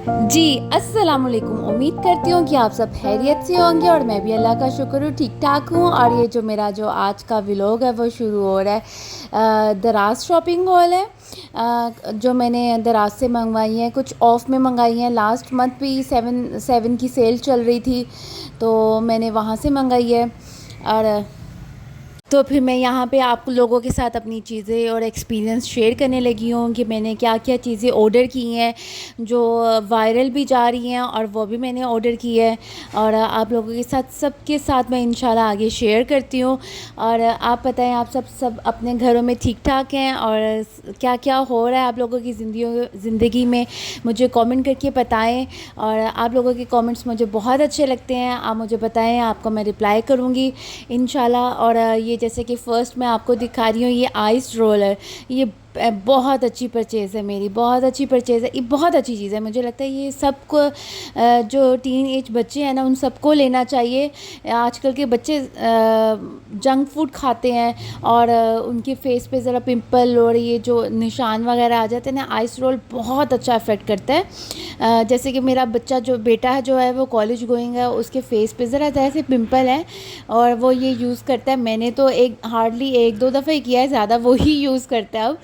जी, अस्सलाम वालेकुम। उम्मीद करती हूँ कि आप सब खैरियत से होंगे और मैं भी अल्लाह का शुक्र हूँ ठीक-ठाक हूँ। और ये जो मेरा जो आज का व्लॉग है वो शुरू हो रहा है दराज़ शॉपिंग हॉल है जो मैंने दराज़ से मंगवाई हैं, कुछ ऑफ़ में मंगाई हैं। लास्ट मंथ भी 7 की सेल चल रही थी, तो मैंने वहाँ से मंगाई है। और तो फिर मैं यहाँ पे आप लोगों के साथ अपनी चीज़ें और एक्सपीरियंस शेयर करने लगी हूँ कि मैंने क्या-क्या चीज़ें ऑर्डर की हैं, जो वायरल भी जा रही हैं और वो भी मैंने ऑर्डर की है। और आप लोगों के साथ सबके साथ मैं इंशाल्लाह आगे शेयर करती हूँ। और आप बताएं, आप सब अपने घरों में ठीक-ठाक हैं और क्या-क्या हो रहा है आप लोगों की ज़िंदगी में, मुझे कमेंट करके बताएं। और आप लोगों के कमेंट्स मुझे बहुत अच्छे लगते हैं, आप मुझे बताएं, आपको मैं रिप्लाई करूँगी इंशाल्लाह। और ये जैसे कि फ़र्स्ट मैं आपको दिखा रही हूँ, ये आइस रोलर, ये बहुत अच्छी परचेज़ है मेरी, बहुत अच्छी परचेज़ है। ये बहुत अच्छी चीज़ है, मुझे लगता है ये सबको जो टीन एज बच्चे हैं ना उन सबको लेना चाहिए। आजकल के बच्चे जंक फूड खाते हैं और उनके फेस पे ज़रा पिंपल और ये जो निशान वगैरह आ जाते हैं ना, आइस रोल बहुत अच्छा इफ़ेक्ट करता है। जैसे कि मेरा बच्चा जो बेटा है जो है वो कॉलेज गोइंग है, उसके फेस पे ज़रा ऐसे पिंपल है और वो ये यूज़ करता है। मैंने तो हार्डली 1-2 दफ़े ही किया है, ज़्यादा वो ही यूज़ करता है अब।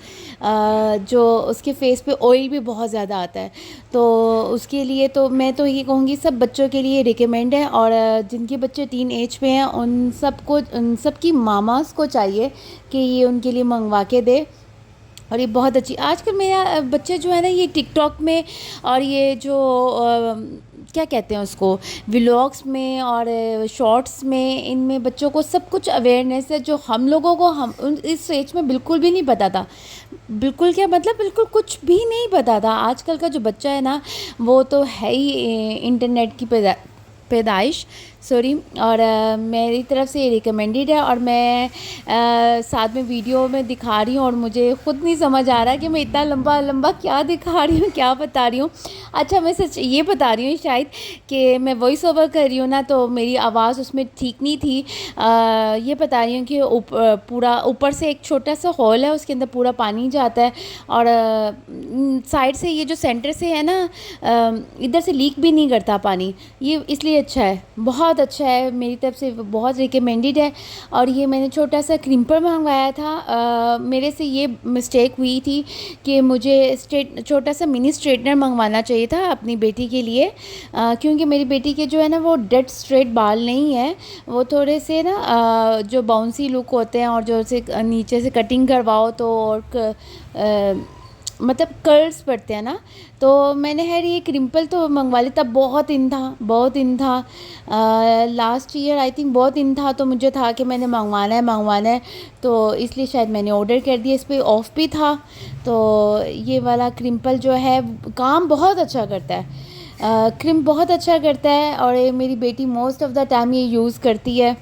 जो उसके फेस पे ऑयल भी बहुत ज़्यादा आता है, तो उसके लिए तो मैं तो ये कहूँगी सब बच्चों के लिए रिकमेंड है। और जिनके बच्चे टीन एज पे हैं उन सब की मामास को चाहिए कि ये उनके लिए मंगवा के दे। और ये बहुत अच्छी, आजकल मेरा बच्चे जो है ना ये टिकटॉक में और ये जो क्या कहते हैं उसको, व्लॉग्स में और शॉर्ट्स में, इनमें बच्चों को सब कुछ अवेयरनेस है जो हम लोगों को हम इस एज में बिल्कुल भी नहीं पता था। बिल्कुल क्या मतलब, बिल्कुल कुछ भी नहीं पता था। आजकल का जो बच्चा है ना वो तो है ही इंटरनेट की पैदाइश, सॉरी। और मेरी तरफ से ये रिकमेंडेड है। और मैं साथ में वीडियो में दिखा रही हूँ और मुझे ख़ुद नहीं समझ आ रहा कि मैं इतना लंबा लंबा क्या दिखा रही हूँ, क्या बता रही हूँ। अच्छा, मैं सच ये बता रही हूँ शायद कि मैं वॉइस ओवर कर रही हूँ ना, तो मेरी आवाज़ उसमें ठीक नहीं थी। ये बता रही हूँ कि पूरा ऊपर से एक छोटा सा हॉल है, उसके अंदर पूरा पानी जाता है और साइड से ये जो सेंटर से है ना, इधर से लीक भी नहीं करता पानी, ये इसलिए अच्छा है, बहुत अच्छा है, मेरी तरफ से बहुत रिकमेंडेड है। और ये मैंने छोटा सा क्रिम्पर मंगवाया था। मेरे से ये मिस्टेक हुई थी कि मुझे छोटा सा मिनी स्ट्रेटनर मंगवाना चाहिए था अपनी बेटी के लिए, क्योंकि मेरी बेटी के जो है ना वो डेड स्ट्रेट बाल नहीं है, वो थोड़े से ना जो बाउंसी लुक होते हैं और जो से नीचे से कटिंग करवाओ तो और मतलब कर्ल्स पड़ते हैं ना, तो मैंने ये क्रिम्पल तो मंगवा लिया। तब बहुत इन था, बहुत इन था, लास्ट ईयर आई थिंक बहुत इन था, तो मुझे था कि मैंने मंगवाना है, तो इसलिए शायद मैंने ऑर्डर कर दिया। इस पर ऑफ़ भी था, तो ये वाला क्रिम्पल जो है काम बहुत अच्छा करता है, क्रीम बहुत अच्छा करता है। और ये मेरी बेटी मोस्ट ऑफ़ द टाइम ये यूज़ करती है।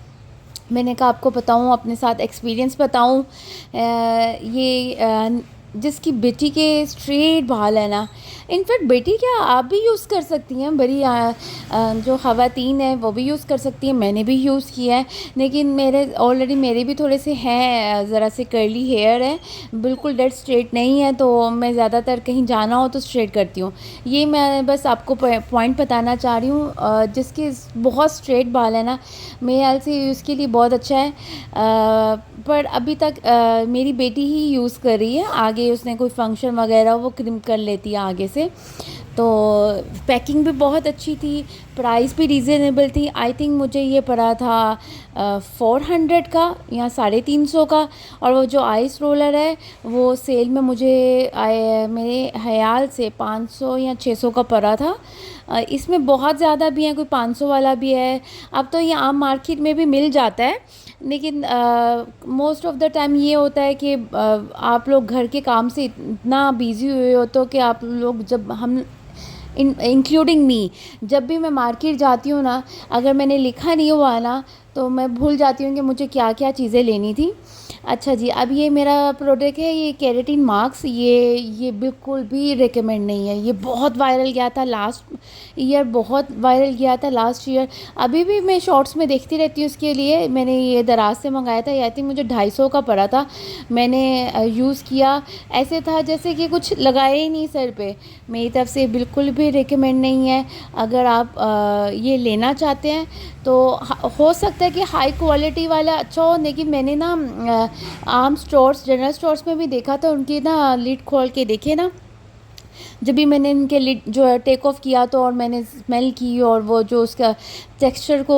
मैंने कहा आपको बताऊं, अपने साथ एक्सपीरियंस बताऊं। जिसकी बेटी के स्ट्रेट बाल है ना, इनफैक्ट बेटी क्या आप भी यूज़ कर सकती हैं, बड़ी जो ख़वातीन हैं वो भी यूज़ कर सकती हैं, मैंने भी यूज़ किया है। लेकिन ऑलरेडी मेरे भी थोड़े से हैं, ज़रा से कर्ली हेयर है, बिल्कुल डेड स्ट्रेट नहीं है, तो मैं ज़्यादातर कहीं जाना हो तो स्ट्रेट करती हूँ। ये मैं बस आपको पॉइंट बताना चाह रही हूँ। जिसके बहुत स्ट्रेट बाल है ना, मेरे ख्याल से उसके लिए बहुत अच्छा है। पर अभी तक मेरी बेटी ही यूज़ कर रही है, आगे उसने कोई फंक्शन वगैरह वो क्रीम कर लेती है आगे से। तो पैकिंग भी बहुत अच्छी थी, प्राइस भी रीज़नेबल थी। आई थिंक मुझे ये पड़ा था 400 का या 350 का। और वो जो आइस रोलर है वो सेल में मुझे मेरे ख्याल से 500 या 600 का पड़ा था। इसमें बहुत ज़्यादा भी है, कोई 500 वाला भी है, अब तो ये आम मार्केट में भी मिल जाता है। लेकिन मोस्ट ऑफ़ द टाइम ये होता है कि आप लोग घर के काम से इतना बिज़ी हुए हो तो कि आप लोग, जब हम इंक्लूडिंग मी, जब भी मैं मार्केट जाती हूँ ना, अगर मैंने लिखा नहीं हुआ ना तो मैं भूल जाती हूँ कि मुझे क्या क्या चीज़ें लेनी थी। अच्छा जी, अब ये मेरा प्रोडक्ट है, ये केराटिन मास्क, ये बिल्कुल भी रिकमेंड नहीं है। ये बहुत वायरल गया था लास्ट ईयर, बहुत वायरल गया था लास्ट ईयर। अभी भी मैं शॉर्ट्स में देखती रहती हूँ इसके लिए। मैंने ये दराज से मंगाया था, ये आई थिंक मुझे 250 का पड़ा था। मैंने यूज़ किया, ऐसे था जैसे कि कुछ लगाया ही नहीं सर पे। मेरी तरफ से बिल्कुल भी रिकमेंड नहीं है। अगर आप ये लेना चाहते हैं तो हो सकता है कि हाई क्वालिटी वाला अच्छा हो, लेकिन मैंने ना आम स्टोर्स, जनरल स्टोर्स में भी देखा था, उनकी ना लिड खोल के देखे ना, जब भी मैंने इनके लिड जो है टेक ऑफ किया तो, और मैंने स्मेल की और वो जो उसका टेक्सचर को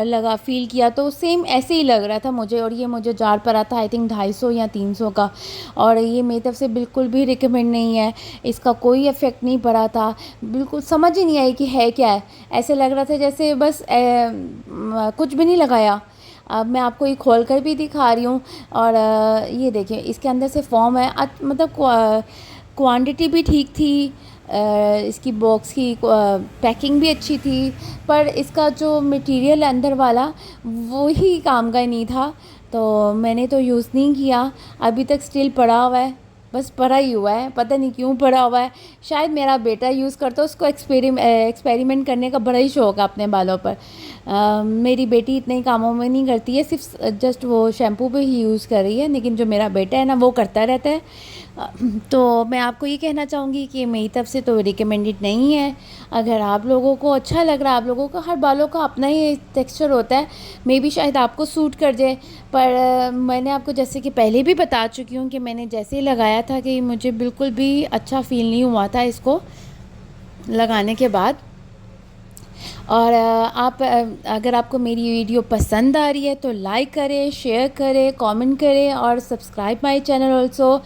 लगा फील किया, तो सेम ऐसे ही लग रहा था मुझे। और ये मुझे जार पड़ा था आई थिंक 250 या 300 का। और ये मेरी तरफ से बिल्कुल भी रिकमेंड नहीं है। इसका कोई इफ़ेक्ट नहीं पड़ा था, बिल्कुल समझ ही नहीं आई कि है क्या है। ऐसे लग रहा था जैसे बस कुछ भी नहीं लगाया। अब मैं आपको ये खोल कर भी दिखा रही हूँ। और ये देखिए इसके अंदर से फॉर्म है, मतलब क्वांटिटी भी ठीक थी, इसकी बॉक्स की पैकिंग भी अच्छी थी, पर इसका जो मटेरियल अंदर वाला वो ही काम का नहीं था। तो मैंने तो यूज़ नहीं किया, अभी तक स्टिल पड़ा हुआ है, बस पड़ा ही हुआ है, पता नहीं क्यों पड़ा हुआ है। शायद मेरा बेटा यूज़ करता है, उसको एक्सपेरिमेंट करने का बड़ा ही शौक़ है अपने बालों पर। मेरी बेटी इतने कामों में नहीं करती है, सिर्फ जस्ट वो शैम्पू पे ही यूज़ कर रही है, लेकिन जो मेरा बेटा है ना वो करता रहता है। तो मैं आपको ये कहना चाहूँगी कि मेरी तरफ से तो रिकमेंडेड नहीं है। अगर आप लोगों को अच्छा लग रहा है, आप लोगों का हर बालों का अपना ही टेक्सचर होता है, मे बी शायद आपको सूट कर जाए। पर मैंने आपको जैसे कि पहले भी बता चुकी हूँ कि मैंने जैसे ही लगाया था कि मुझे बिल्कुल भी अच्छा फ़ील नहीं हुआ था इसको लगाने के बाद। और आप अगर आपको मेरी वीडियो पसंद आ रही है तो लाइक करें, शेयर करें, कमेंट करें और सब्सक्राइब माय चैनल ऑल्सो।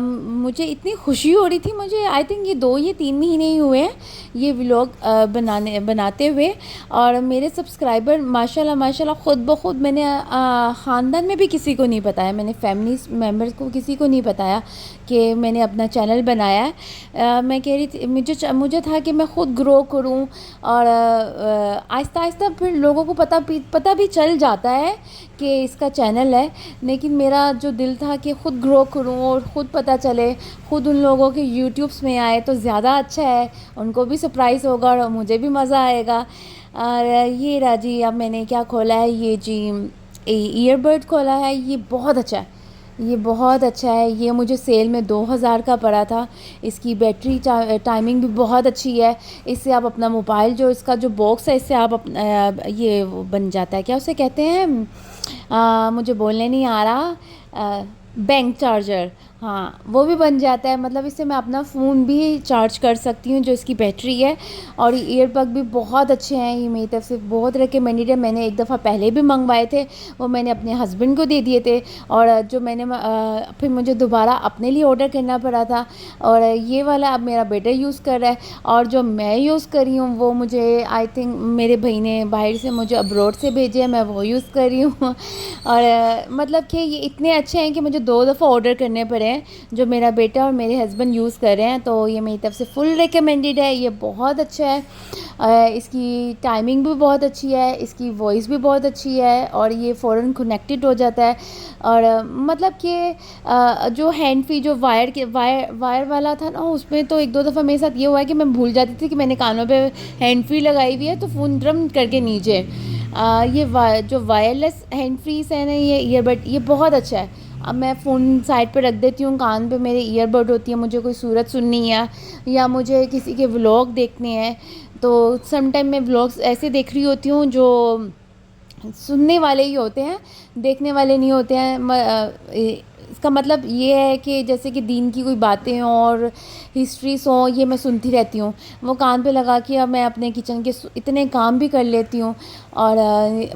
मुझे इतनी खुशी हो रही थी, मुझे आई थिंक ये 2 या 3 महीने ही हुए हैं ये व्लॉग बनाते हुए। और मेरे सब्सक्राइबर माशाल्लाह माशाल्लाह खुद ब खुद, मैंने ख़ानदान में भी किसी को नहीं बताया, मैंने फैमिली मेम्बर्स को किसी को नहीं बताया कि मैंने अपना चैनल बनाया है। मैं कह रही थी, मुझे था कि मैं ख़ुद ग्रो करूं, और आहिस्ता आहिस्ता फिर लोगों को पता भी चल जाता है कि इसका चैनल है। लेकिन मेरा जो दिल था कि ख़ुद ग्रो करूं और ख़ुद पता चले, ख़ुद उन लोगों के यूट्यूब्स में आए तो ज़्यादा अच्छा है, उनको भी सरप्राइज़ होगा और मुझे भी मज़ा आएगा। और ये रहा जी, अब मैंने क्या खोला है, ये जी ईयरबड खोला है। ये बहुत अच्छा है, ये बहुत अच्छा है। ये मुझे सेल में 2000 का पड़ा था। इसकी बैटरी टाइमिंग भी बहुत अच्छी है। इससे आप अपना मोबाइल, जो इसका जो बॉक्स है, इससे आप अपना ये वो बन जाता है, क्या उसे कहते हैं, मुझे बोलने नहीं आ रहा, बैंक चार्जर, हाँ वो भी बन जाता है। मतलब इससे मैं अपना फ़ोन भी चार्ज कर सकती हूँ, जो इसकी बैटरी है। और ईयरबड भी बहुत अच्छे हैं, ये मेरी तरफ से बहुत रिकमेंडेड है। मैंने एक दफ़ा पहले भी मंगवाए थे, वो मैंने अपने हस्बैंड को दे दिए थे, और जो मैंने फिर मुझे दोबारा अपने लिए ऑर्डर करना पड़ा था। और ये वाला अब मेरा बेटा यूज़ कर रहा है, और जो मैं यूज़ कर रही हूँ वो मुझे आई थिंक मेरे भाई ने बाहर से मुझे अब्रॉड से भेजे है, मैं वो यूज़ कर रही हूँ। और मतलब कि ये इतने अच्छे हैं कि मुझे 2 दफ़ा ऑर्डर करने पड़े हैं, जो मेरा बेटा और मेरे हस्बैंड यूज़ कर रहे हैं। तो ये मेरी तरफ से फुल रिकमेंडेड है, ये बहुत अच्छा है। इसकी टाइमिंग भी बहुत अच्छी है, इसकी वॉइस भी बहुत अच्छी है, और ये फ़ौरन कनेक्टेड हो जाता है। और मतलब कि जो हैंड फ्री, जो वायर वाला था ना, उसमें तो 1-2 दफ़ा मेरे साथ ये हुआ है कि मैं भूल जाती थी कि मैंने कानों पे हैंड फ्री लगाई हुई है, तो फ़ोन ड्रम करके नीचे। ये जो वायरलेस हैंड फ्रीज है ना, ये ईयरबड, ये बहुत अच्छा है। अब मैं फ़ोन साइड पे रख देती हूँ, कान पे मेरे ईयरबड होती है, मुझे कोई सूरत सुननी है या मुझे किसी के व्लॉग देखने हैं, तो सम टाइम मैं व्लॉग्स ऐसे देख रही होती हूँ जो सुनने वाले ही होते हैं, देखने वाले नहीं होते हैं। इसका मतलब ये है कि जैसे कि दीन की कोई बातें हों और हिस्ट्रीज़ हों, ये मैं सुनती रहती हूँ। वो कान पे लगा के अब मैं अपने किचन के इतने काम भी कर लेती हूँ, और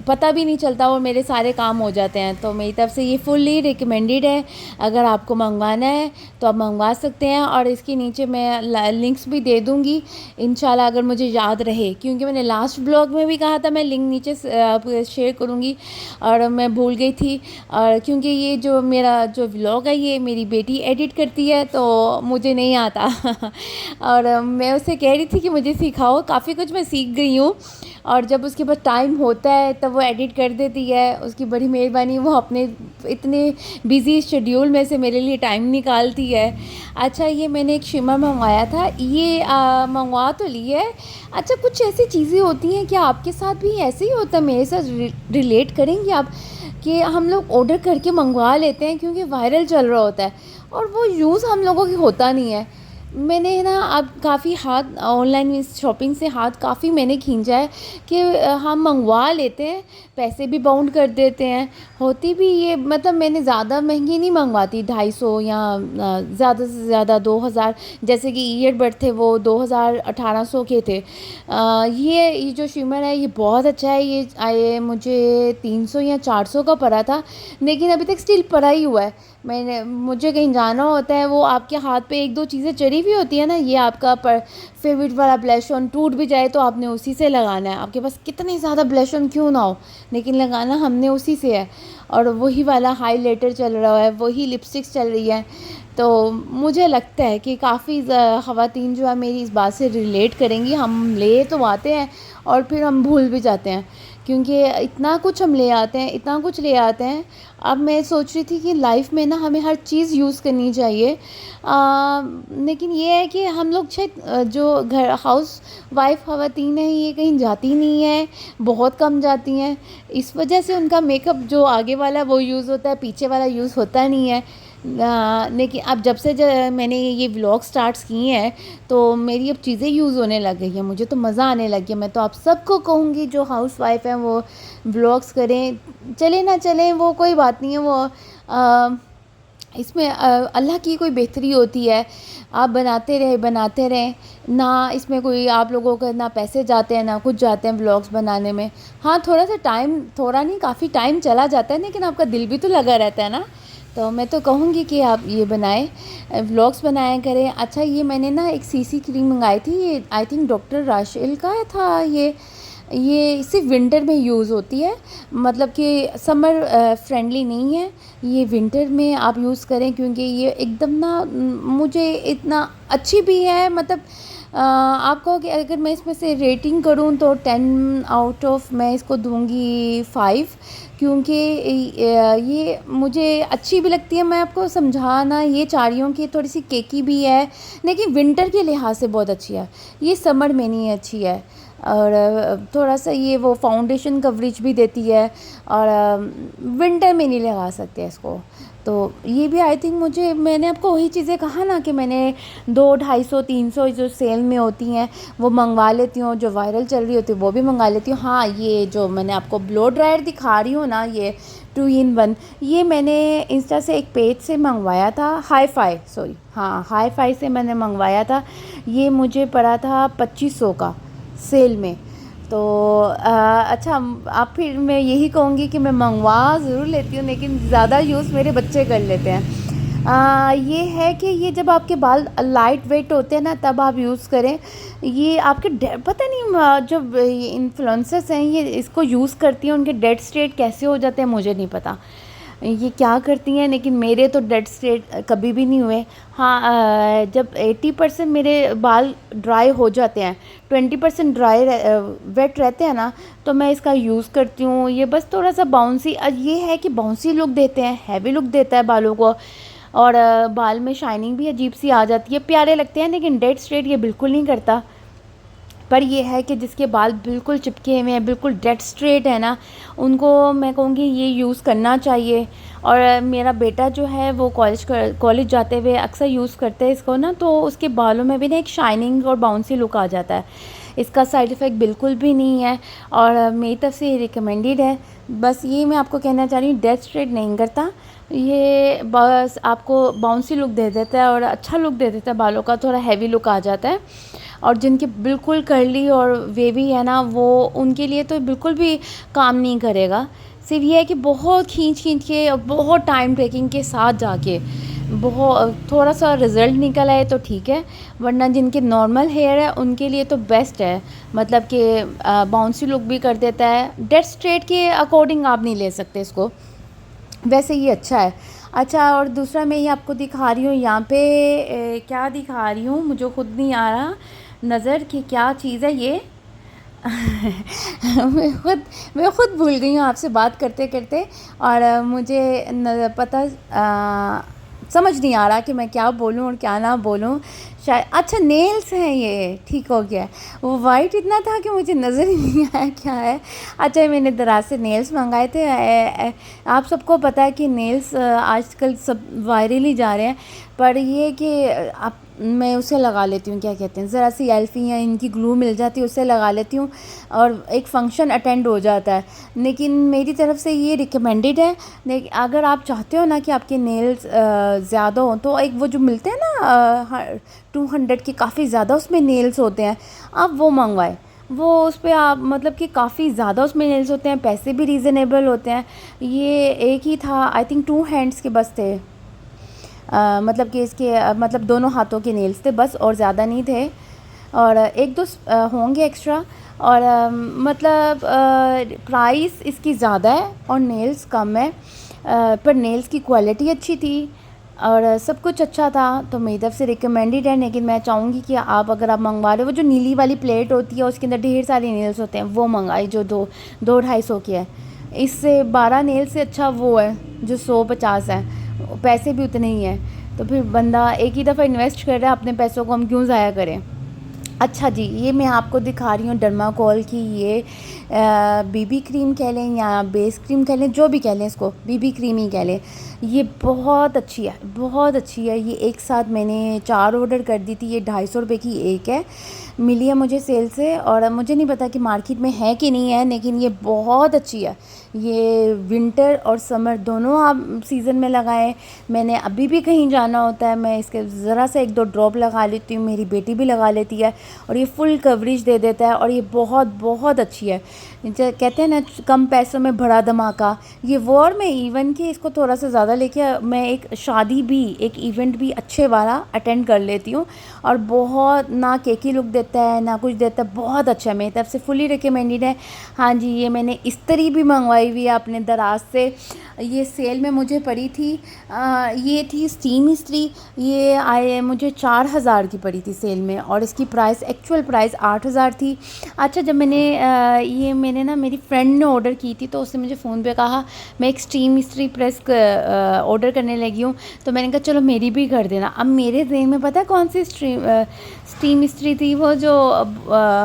पता भी नहीं चलता और मेरे सारे काम हो जाते हैं। तो मेरी तरफ से ये फुल्ली रिकमेंडेड है। अगर आपको मंगवाना है तो आप मंगवा सकते हैं, और इसके नीचे मैं लिंक्स भी दे दूँगी इंशाल्लाह, अगर मुझे याद रहे, क्योंकि मैंने लास्ट ब्लॉग में भी कहा था मैं लिंक नीचे शेयर करूँगी, और मैं भूल गई थी। और क्योंकि ये जो मेरा जो व्लॉग है ये मेरी बेटी एडिट करती है, तो मुझे नहीं आता। और मैं उसे कह रही थी कि मुझे सिखाओ, काफ़ी कुछ मैं सीख गई हूँ। और जब उसके पास टाइम होता है तब वो एडिट कर देती है। उसकी बड़ी मेहरबानी, वो अपने इतने बिज़ी शेड्यूल में से मेरे लिए टाइम निकालती है। अच्छा, ये मैंने एक शिमर मंगवाया था, ये मंगवा तो लिया है। अच्छा, कुछ ऐसी चीज़ें होती हैं, क्या आपके साथ भी ऐसे ही होता है? मेरे साथ रिलेट करेंगे आप कि हम लोग ऑर्डर करके मंगवा लेते हैं क्योंकि वायरल चल रहा होता है और वो यूज़ हम लोगों की होता नहीं है। मैंने ना अब काफ़ी हाथ ऑनलाइन शॉपिंग से हाथ काफ़ी मैंने खींचा है कि हम मंगवा लेते हैं, पैसे भी बाउंड कर देते हैं। होती भी ये, मतलब मैंने ज़्यादा महंगी नहीं मंगवाती, 250 या ज़्यादा से ज़्यादा 2000। जैसे कि ईयरबड थे वो 2000 1800 के थे। ये जो शिमर है ये बहुत अच्छा है। ये आए मुझे 300 या 400 का पड़ा था, लेकिन अभी तक स्टिल पड़ा ही हुआ है। मुझे कहीं जाना होता है, वो आपके हाथ पे एक दो चीज़ें चढ़ी हुई होती है ना, ये आपका फेवरेट वाला ब्लश ऑन टूट भी जाए तो आपने उसी से लगाना है। आपके पास कितने ज़्यादा ब्लश ऑन क्यों ना हो, लेकिन लगाना हमने उसी से है। और वही वाला हाइलाइटर चल रहा है, वही लिपस्टिक्स चल रही है। तो मुझे लगता है कि काफ़ी ख़वातीन जो है मेरी इस बात से रिलेट करेंगी। हम ले तो आते हैं और फिर हम भूल भी जाते हैं, क्योंकि इतना कुछ हम ले आते हैं, इतना कुछ ले आते हैं। अब मैं सोच रही थी कि लाइफ में ना हमें हर चीज़ यूज़ करनी चाहिए। लेकिन ये है कि हम लोग शायद जो घर हाउस वाइफ ख़वातीन हैं ये कहीं जाती नहीं है, बहुत कम जाती हैं। इस वजह से उनका मेकअप जो आगे वाला वो यूज़ होता है, पीछे वाला यूज़ होता नहीं है। लेकिन अब जब से मैंने ये व्लॉग स्टार्ट्स किए हैं तो मेरी अब चीज़ें यूज़ होने लग गई हैं, मुझे तो मज़ा आने लग गया। मैं तो आप सबको कहूँगी जो हाउस वाइफ हैं वो व्लॉग्स करें, चले ना चलें वो कोई बात नहीं है। वो इसमें अल्लाह की कोई बेहतरी होती है। आप बनाते रहें ना, इसमें कोई आप लोगों का ना पैसे जाते हैं ना कुछ जाते हैं व्लॉग्स बनाने में। हाँ, थोड़ा सा टाइम, थोड़ा नहीं काफ़ी टाइम चला जाता है, लेकिन आपका दिल भी तो लगा रहता है ना। तो मैं तो कहूँगी कि आप ये बनाएं, व्लॉग्स बनाया करें। अच्छा, ये मैंने ना एक सीसी क्रीम मंगाई थी, ये आई थिंक डॉक्टर राशेल का था। ये सिर्फ विंटर में यूज़ होती है, मतलब कि समर फ्रेंडली नहीं है। ये विंटर में आप यूज़ करें, क्योंकि ये एकदम ना मुझे इतना अच्छी भी है। मतलब आपको कि अगर मैं इसमें से रेटिंग करूँ तो 10 आउट ऑफ मैं इसको दूँगी 5, क्योंकि ये मुझे अच्छी भी लगती है। मैं आपको समझाना, ये चारियों की थोड़ी सी केकी भी है, लेकिन विंटर के लिहाज से बहुत अच्छी है। ये समर में नहीं अच्छी है। और थोड़ा सा ये वो फाउंडेशन कवरेज भी देती है, और विंटर में नहीं लगा सकते इसको। तो ये भी आई थिंक मैंने आपको वही चीज़ें कहा ना कि मैंने 200, 250, 300 जो सेल में होती हैं वो मंगवा लेती हूँ, जो वायरल चल रही होती है वो भी मंगा लेती हूँ। हाँ, ये जो मैंने आपको ब्लो ड्रायर दिखा रही हूँ ना, ये 2 in 1, ये मैंने इंस्टा से एक पेज से मंगवाया था, हाई फाई से मैंने मंगवाया था। ये मुझे पड़ा था 2500 का सेल में। तो अच्छा, आप फिर मैं यही कहूँगी कि मैं मंगवा ज़रूर लेती हूँ, लेकिन ज़्यादा यूज़ मेरे बच्चे कर लेते हैं। ये है कि ये जब आपके बाल लाइट वेट होते हैं ना तब आप यूज़ करें। ये आपके पता नहीं जो ये इन्फ्लुएंसर्स हैं ये इसको यूज़ करती हैं, उनके डेड स्ट्रेट कैसे हो जाते हैं मुझे नहीं पता ये क्या करती हैं, लेकिन मेरे तो डेड स्ट्रेट कभी भी नहीं हुए। हाँ, जब 80% मेरे बाल ड्राई हो जाते हैं, 20% वेट रहते हैं ना, तो मैं इसका यूज़ करती हूँ। ये बस थोड़ा सा बाउंसी, ये है कि बाउंसी लुक देते हैं, हैवी लुक देता है बालों को, और बाल में शाइनिंग भी अजीब सी आ जाती है, प्यारे लगते हैं। लेकिन डेड स्ट्रेट ये बिल्कुल नहीं करता। पर ये है कि जिसके बाल बिल्कुल चिपके हुए हैं, बिल्कुल डेड स्ट्रेट है ना, उनको मैं कहूँगी ये यूज़ करना चाहिए। और मेरा बेटा जो है वो कॉलेज जाते हुए अक्सर यूज़ करते हैं इसको ना, तो उसके बालों में भी ना एक शाइनिंग और बाउंसी लुक आ जाता है। इसका साइड इफ़ेक्ट बिल्कुल भी नहीं है, और मेरी तरफ से ये रिकमेंडेड है। बस ये मैं आपको कहना चाह रही हूँ, डेड स्ट्रेट नहीं करता ये, बस आपको बाउंसी लुक दे देता है और अच्छा लुक दे देता है, बालों का थोड़ा हैवी लुक आ जाता है। और जिनके बिल्कुल कर्ली और वेवी है ना, वो उनके लिए तो बिल्कुल भी काम नहीं करेगा। सिर्फ ये है कि बहुत खींच के और बहुत टाइम टेकिंग के साथ जाके बहुत थोड़ा सा रिज़ल्ट निकल आए तो ठीक है, वरना जिनके नॉर्मल हेयर है उनके लिए तो बेस्ट है। मतलब कि बाउंसी लुक भी कर देता है। डेड स्ट्रेट के अकॉर्डिंग आप नहीं ले सकते इसको, वैसे ये अच्छा है। अच्छा, और दूसरा मैं ये आपको दिखा रही हूँ यहाँ पे क्या दिखा रही हूँ, मुझे खुद नहीं आ रहा नज़र कि क्या चीज़ है ये। मैं खुद भूल गई हूँ आपसे बात करते करते। और मुझे समझ नहीं आ रहा कि मैं क्या बोलूँ और क्या ना बोलूँ। शायद अच्छा नेल्स हैं ये, ठीक हो गया। वो वाइट इतना था कि मुझे नज़र ही नहीं आया क्या है। अच्छा मैंने दराज से नेल्स मंगाए थे। आप सबको पता है कि नेल्स आजकल सब वायरल ही जा रहे हैं, पर ये कि आप मैं उसे लगा लेती हूँ, क्या कहते हैं, ज़रा सी एल्फ़ी या इनकी ग्लू मिल जाती है, उससे लगा लेती हूँ और एक फ़ंक्शन अटेंड हो जाता है। लेकिन मेरी तरफ़ से ये रिकमेंडेड है। लेकिन अगर आप चाहते हो ना कि आपके नेल्स ज़्यादा हों, तो एक वो जो मिलते हैं ना 200 के काफ़ी ज़्यादा उसमें नेल्स होते हैं, आप वो मंगवाएं। वो उस पर आप मतलब कि काफ़ी ज़्यादा उसमें नेल्स होते हैं, पैसे भी रीज़नेबल होते हैं। ये एक ही था, आई थिंक 2 हैंड्स के बस थे। मतलब कि इसके मतलब दोनों हाथों के नेल्स थे बस, और ज़्यादा नहीं थे। और एक दो होंगे एक्स्ट्रा। और मतलब प्राइस इसकी ज़्यादा है और नेल्स कम है, पर नेल्स की क्वालिटी अच्छी थी और सब कुछ अच्छा था, तो मेरी तरफ से रिकमेंडेड है। लेकिन मैं चाहूँगी कि आप अगर आप मंगवा रहे हो, वो जो नीली वाली प्लेट होती है उसके अंदर ढेर सारे नेल्स होते हैं, वो मंगाई जो 2-2.5 की है। इससे 12 नेल से अच्छा वो है जो 150 है, पैसे भी उतने ही हैं। तो फिर बंदा एक ही दफ़ा इन्वेस्ट कर रहा है, अपने पैसों को हम क्यों ज़ाया करें। अच्छा जी, ये मैं आपको दिखा रही हूँ डर्माकोल की ये बीबी क्रीम कह लें या बेस क्रीम कह लें, जो भी कह लें, इसको बीबी क्रीम ही कह लें। ये बहुत अच्छी है, बहुत अच्छी है। ये एक साथ मैंने 4 ऑर्डर कर दी थी। ये 250 रुपये की एक है, मिली है मुझे सेल से, और मुझे नहीं पता कि मार्केट में है कि नहीं है, लेकिन ये बहुत अच्छी है। ये विंटर और समर दोनों आप सीज़न में लगाएं। मैंने अभी भी कहीं जाना होता है, मैं इसके ज़रा सा 1-2 ड्रॉप लगा लेती हूँ, मेरी बेटी भी लगा लेती है, और ये फुल कवरेज दे देता है। और ये बहुत बहुत अच्छी है। कहते हैं ना कम पैसों में बड़ा धमाका, ये वो। और मैं इवन कि इसको थोड़ा सा ज़्यादा लेके मैं एक शादी भी, एक इवेंट भी अच्छे वाला अटेंड कर लेती हूँ, और बहुत ना केकी लुक देता है ना कुछ देता है, बहुत अच्छा है, मेरी तरफ से फुली रिकमेंडेड है। हाँ जी, ये मैंने इस्त्री भी मंगवाई हुई है अपने दराज से, ये सेल में मुझे पड़ी थी। ये थी स्टीम इस्त्री, ये आए मुझे 4000 की पड़ी थी सेल में, और इसकी प्राइस एक्चुअल प्राइस 8000 थी। अच्छा जब ये मैंने ना मेरी फ्रेंड ने ऑर्डर की थी, तो उसने मुझे फ़ोन पे कहा मैं एक स्टीम इस्त्री प्रेस ऑर्डर करने लगी हूँ, तो मैंने कहा चलो मेरी भी कर देना। अब मेरे ज़हन में पता है कौन सी स्टीम इस्त्री थी, वो जो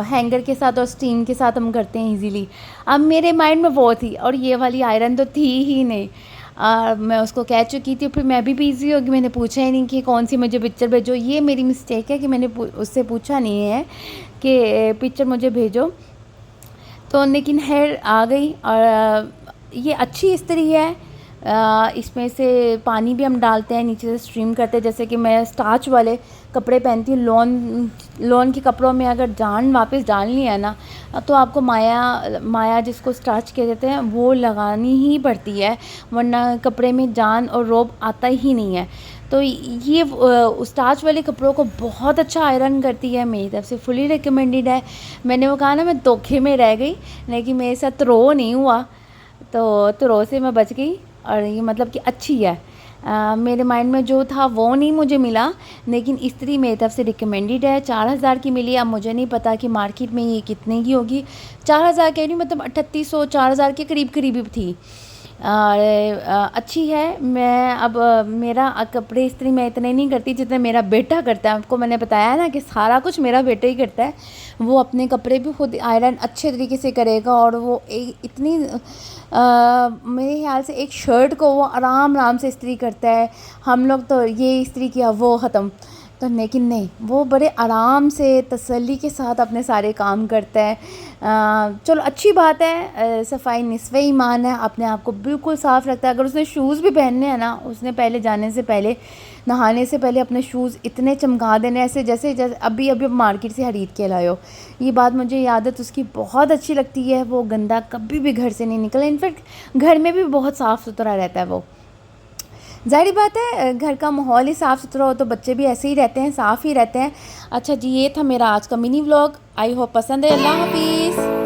हैंगर के साथ और स्टीम के साथ हम करते हैं इजीली। अब मेरे माइंड में वो थी, और ये वाली आयरन तो थी ही नहीं। मैं उसको कह चुकी थी, फिर मैं भी बिज़ी होगी, मैंने पूछा ही नहीं कि कौन सी मुझे पिक्चर भेजो। ये मेरी मिस्टेक है कि मैंने उससे पूछा नहीं है कि पिक्चर मुझे भेजो। तो लेकिन हेयर आ गई, और ये अच्छी इस्त्री है। इसमें से पानी भी हम डालते हैं, नीचे से स्ट्रीम करते हैं। जैसे कि मैं स्टार्च वाले कपड़े पहनती हूँ, लॉन के कपड़ों में अगर जान वापस डालनी है ना, तो आपको माया जिसको स्टार्च कह देते हैं वो लगानी ही पड़ती है, वरना कपड़े में जान और रोब आता ही नहीं है। तो ये स्टार्च वाले कपड़ों को बहुत अच्छा आयरन करती है, मेरी तरफ से फुली रिकमेंडेड है। मैंने वो कहा ना मैं धोखे में रह गई, लेकिन मेरे साथ रो नहीं हुआ, तो रो से मैं बच गई। और ये मतलब कि अच्छी है। मेरे माइंड में जो था वो नहीं मुझे मिला, लेकिन इस्त्री मेरी तरफ से रिकमेंडेड है। 4000 की मिली। अब मुझे नहीं पता कि मार्केट में ये कितने की होगी। 4000 कह रही हूँ, मतलब 3800 4000 के करीब करीब थी। अच्छी है। मैं अब मेरा कपड़े इस्त्री मैं इतने नहीं करती जितने मेरा बेटा करता है। आपको मैंने बताया ना कि सारा कुछ मेरा बेटा ही करता है। वो अपने कपड़े भी खुद आयरन अच्छे तरीके से करेगा, और वो इतनी मेरे ख्याल से एक शर्ट को वो आराम से इस्त्री करता है। हम लोग तो ये इस्त्री किया वो ख़त्म, तो लेकिन नहीं, वो बड़े आराम से तसल्ली के साथ अपने सारे काम करता है। चलो अच्छी बात है। सफाई निस्फ़े ईमान है, अपने आप को बिल्कुल साफ़ रखता है। अगर उसने शूज़ भी पहनने हैं ना, उसने पहले जाने से पहले, नहाने से पहले अपने शूज़ इतने चमका देने ऐसे जैसे अभी मार्केट से ख़रीद के लाए हो। ये बात मुझे याद है, तो उसकी बहुत अच्छी लगती है। वो गंदा कभी भी घर से नहीं निकला, इनफैक्ट घर में भी बहुत साफ़ सुथरा रहता है वो। ज़ाहिर बात है, घर का माहौल ही साफ़ सुथरा हो तो बच्चे भी ऐसे ही रहते हैं, साफ़ ही रहते हैं। अच्छा जी, ये था मेरा आज का मिनी व्लॉग। आई होप पसंद है। अल्लाह हाफिज़।